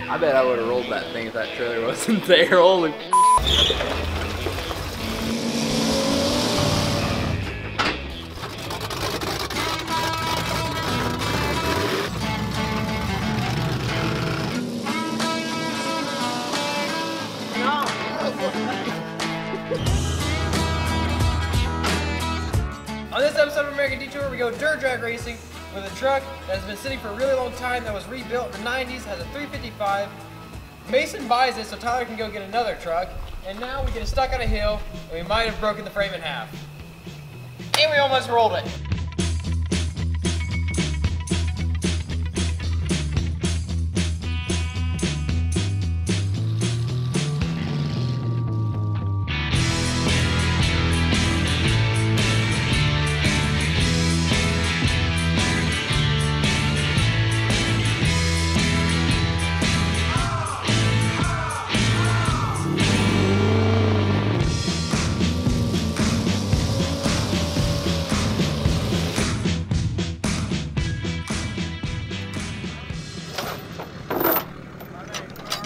I bet I would have rolled that thing if that trailer wasn't there. Holy On this episode of American Detour, we go dirt drag racing with a truck that has been sitting for a really long time, that was rebuilt in the 90s, has a 355. Mason buys it so Tyler can go get another truck, and now we get stuck on a hill, and we might have broken the frame in half. And we almost rolled it.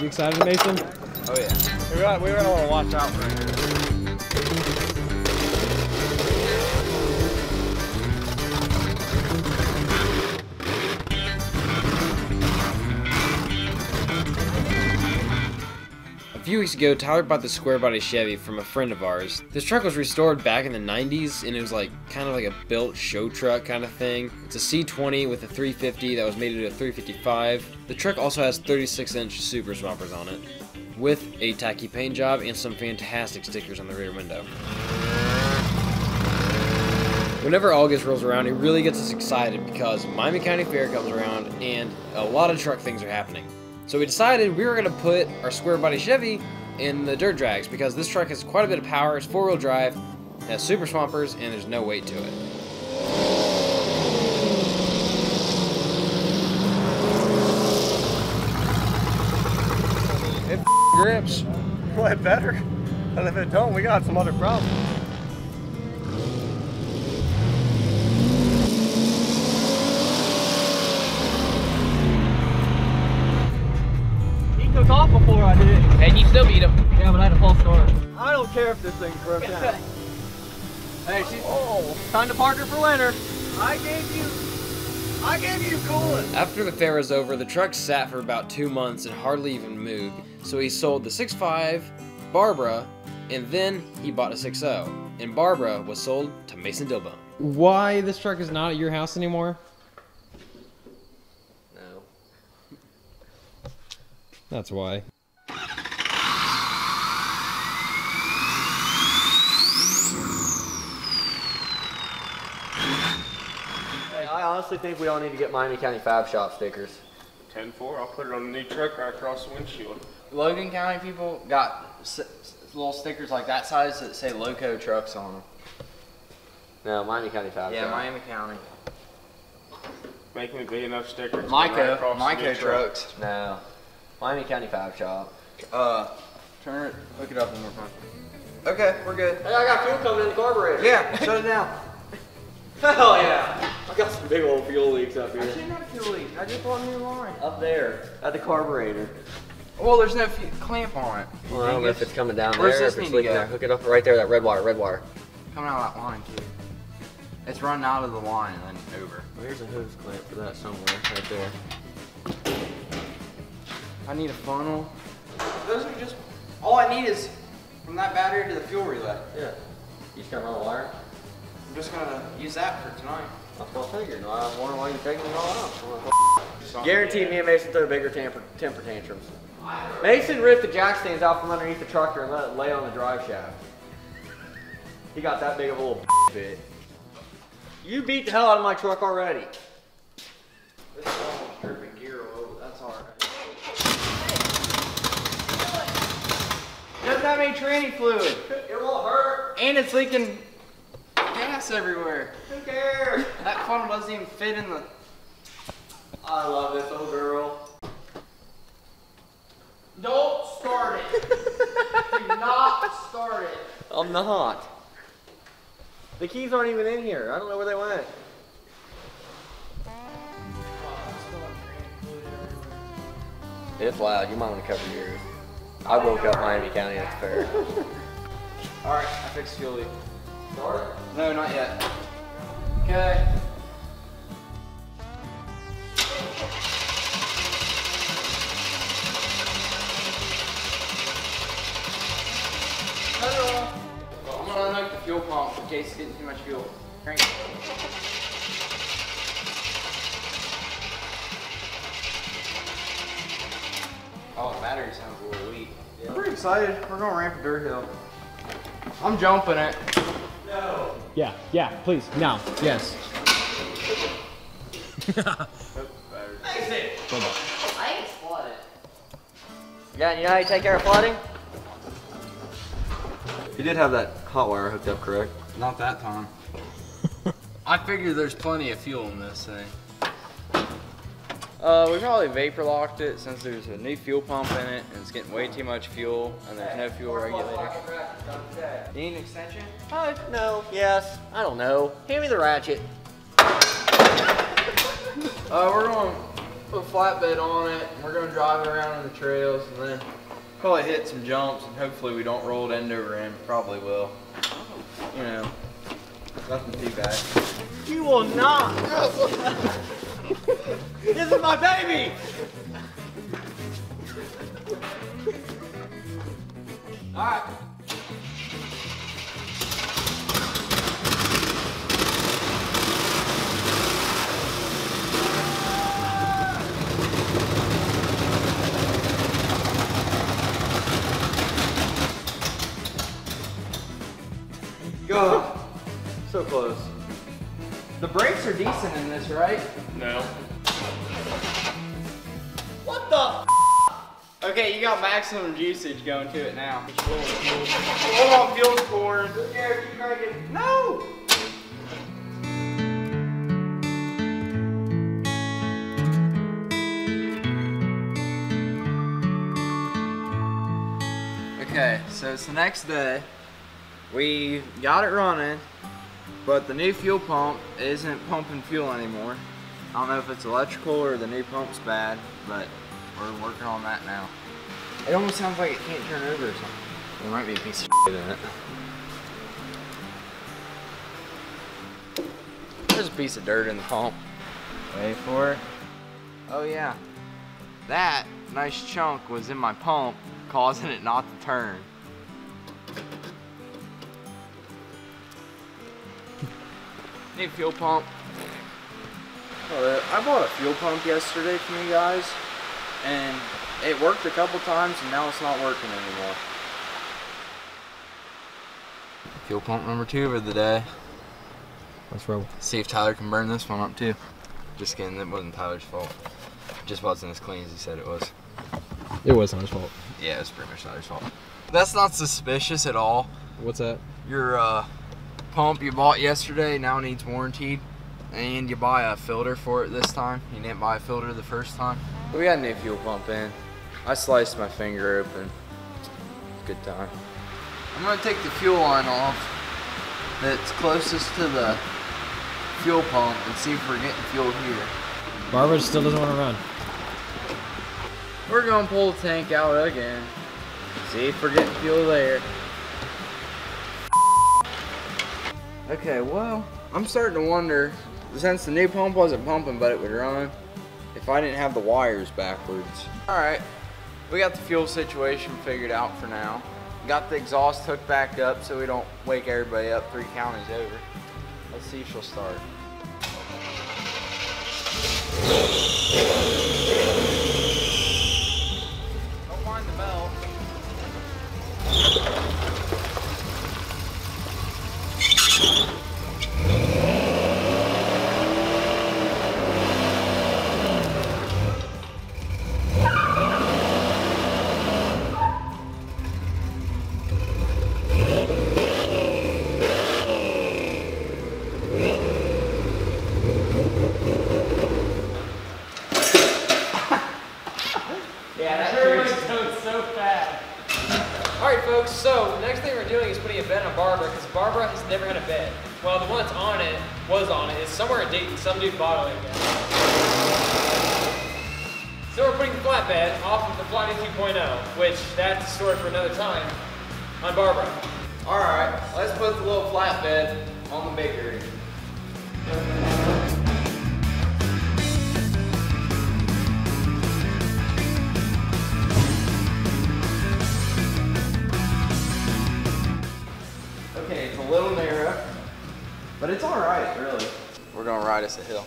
You excited, Mason? Oh yeah. We're gonna want to watch out right here. A few weeks ago, Tyler bought the Squarebody Chevy from a friend of ours. This truck was restored back in the 90s, and it was like kind of like a built show truck kind of thing. It's a C20 with a 350 that was made into a 355. The truck also has 36-inch super swampers on it, with a tacky paint job and some fantastic stickers on the rear window. Whenever August rolls around, it really gets us excited because Miami County Fair comes around and a lot of truck things are happening. So we decided we were going to put our Squarebody Chevy in the dirt drags because this truck has quite a bit of power, it's 4-wheel drive, it has super swampers, and there's no weight to it. It grips. Well, it better. And if it don't, we got some other problems. Took off before I did it. And you still beat him. Yeah, but I had a false start. I don't care if this thing's broke down. Hey, she's time to park her for winter. I gave you coolant. After the fair was over, the truck sat for about 2 months and hardly even moved, so he sold the 6.5 Barbara, and then he bought a 6.0, and Barbara was sold to Mason Dilbone. Why this truck is not at your house anymore? No. That's why. I honestly think we all need to get Miami County Fab Shop stickers. 10-4, I'll put it on the new truck right across the windshield. Logan County people got little stickers like that size that say Loco Trucks on them. No, Miami County Fab Shop. Yeah, Miami County. Make me big enough stickers. Myco Trucks. No. Miami County Fab Shop. Turn it, hook it up one more time. Okay, we're good. Hey, I got fuel coming in the carburetor. Yeah, shut it down. Hell yeah. I got some big old fuel leaks up here. I shouldn't have fuel leak. I just bought a new line. Up there, at the carburetor. Well, there's no clamp on it. Well, I don't know if it's coming down Where's there, this if it's need to leaking go? there. Hook it up right there, that red wire. Coming out of that line, too. It's running out of the line and then over. Well, here's a hose clamp for that somewhere, right there. I need a funnel. Those are just, all I need is from that battery to the fuel relay. Yeah. You just got run the wire? I'm just gonna use that for tonight. That's what I figured. I was wondering why you're taking it all out. Guaranteed me and Mason throw bigger temper tantrums. Mason ripped the jack stands out from underneath the trucker and let it lay on the drive shaft. He got that big of a little bit. You beat the hell out of my truck already. This is almost dripping gear all over. That's alright. Doesn't have any tranny fluid. It won't hurt. And it's leaking gas everywhere. Who cares? That funnel doesn't even fit in the... I love this little girl. Don't start it. Do not start it. I'm not. The keys aren't even in here. I don't know where they went. It's loud. You might want to cover yours. I woke up Miami County at the fair. All right, I fixed fuel leak. Start? No, not yet. Okay. Turn it off. I'm gonna unhook the fuel pump in case it's getting too much fuel. Crank it. Oh, the battery sounds a little weak. Yeah. I'm pretty excited. We're gonna ramp a dirt hill. I'm jumping it. No. Yeah, please, now, yes. I ain't flooded. Yeah, you know how you take care of flooding? You did have that hot wire hooked up, correct? Not that time. I figure there's plenty of fuel in this thing. We probably vapor locked it since there's a new fuel pump in it and it's getting way too much fuel and there's no fuel regulator. You need an extension? Yes, I don't know. Hand me the ratchet. We're going to put a flatbed on it and we're going to drive it around in the trails and then probably hit some jumps and hopefully we don't roll it end over end. Probably will. You know, nothing too bad. You will not. This is my baby. All right. Go. So close. The brakes are decent in this, right? No. What the? Okay, you got maximum usage going to it now. Hold on, fuel's pouring. No! Okay, so it's the next day. We got it running, but the new fuel pump isn't pumping fuel anymore. I don't know if it's electrical or the new pump's bad, but we're working on that now. It almost sounds like it can't turn over or something. There might be a piece of shit in it. There's a piece of dirt in the pump. Wait for it. Oh yeah. That nice chunk was in my pump, causing it not to turn. New fuel pump. I bought a fuel pump yesterday from you guys, and it worked a couple times, and now it's not working anymore. Fuel pump number 2 of the day. Let's roll. See if Tyler can burn this one up too. Just kidding, it wasn't Tyler's fault. It just wasn't as clean as he said it was. It wasn't his fault. Yeah, it's pretty much Tyler's fault. That's not suspicious at all. What's that? Your pump you bought yesterday now needs warranted, and you buy a filter for it this time. You didn't buy a filter the first time. We got a new fuel pump in. I sliced my finger open. It's a good time. I'm gonna take the fuel line off that's closest to the fuel pump and see if we're getting fuel here. Barbara still doesn't want to run. We're gonna pull the tank out again. See if we're getting fuel there. Okay, well, I'm starting to wonder, since the new pump wasn't pumping but it would run, if I didn't have the wires backwards. Alright, we got the fuel situation figured out for now. Got the exhaust hooked back up so we don't wake everybody up 3 counties over. Let's see if she'll start. Don't mind the bell. Alright folks, so the next thing we're doing is putting a bed on Barbara because Barbara has never had a bed. Well, the one that's on it, was on it, is somewhere in Dayton. Some dude bought it again. So we're putting the flatbed off of the Flying 2.0, which that's a story for another time, on Barbara. Alright, let's put the little flatbed on the big rig. Okay, it's a little narrow, but it's alright, really. We're gonna ride us a hill.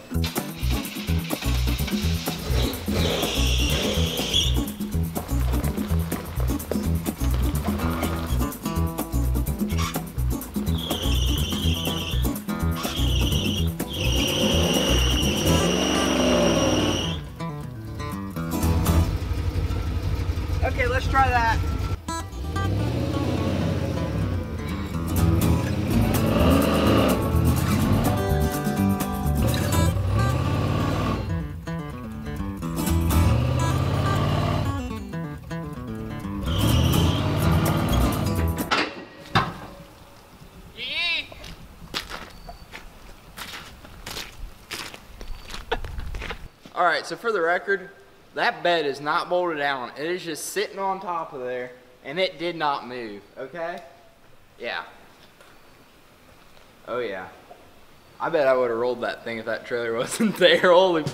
Okay, let's try that. All right, so for the record, that bed is not bolted down. It is just sitting on top of there, and it did not move, okay? Yeah. Oh yeah. I bet I would have rolled that thing if that trailer wasn't there. Holy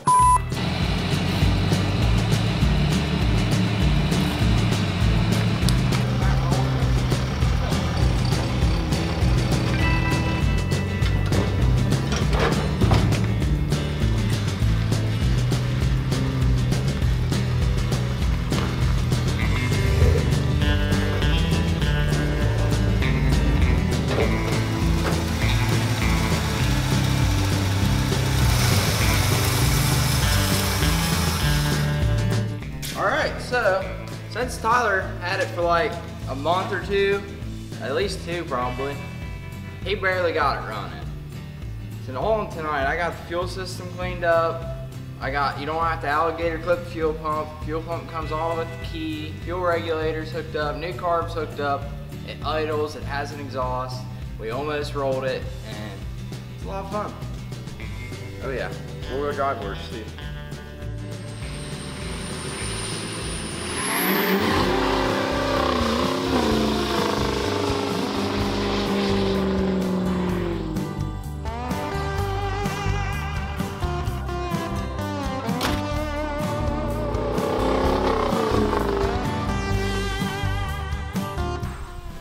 Alright, so since Tyler had it for like a month or two, at least 2 probably, he barely got it running. So on tonight, I got the fuel system cleaned up. You don't have to alligator clip the fuel pump. Fuel pump comes on with the key. Fuel regulator's hooked up, new carbs hooked up. It idles, it has an exhaust. We almost rolled it, and it's a lot of fun. Oh yeah, 4-wheel drive works too.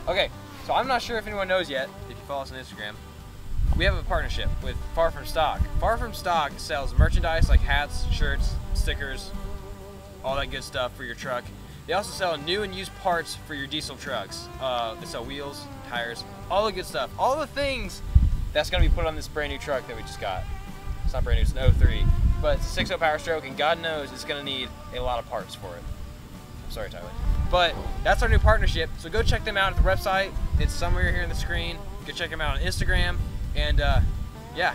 Okay, so I'm not sure if anyone knows yet, if you follow us on Instagram, we have a partnership with Far From Stock. Far From Stock sells merchandise like hats, shirts, stickers, all that good stuff for your truck. They also sell new and used parts for your diesel trucks. They sell wheels, tires, all the good stuff. All the things that's gonna be put on this brand new truck that we just got. It's not brand new, it's an 03, but it's a 6.0 Power Stroke, and God knows it's gonna need a lot of parts for it. I'm sorry, Tyler. But that's our new partnership, so go check them out at the website. It's somewhere here on the screen. Go check them out on Instagram, and yeah,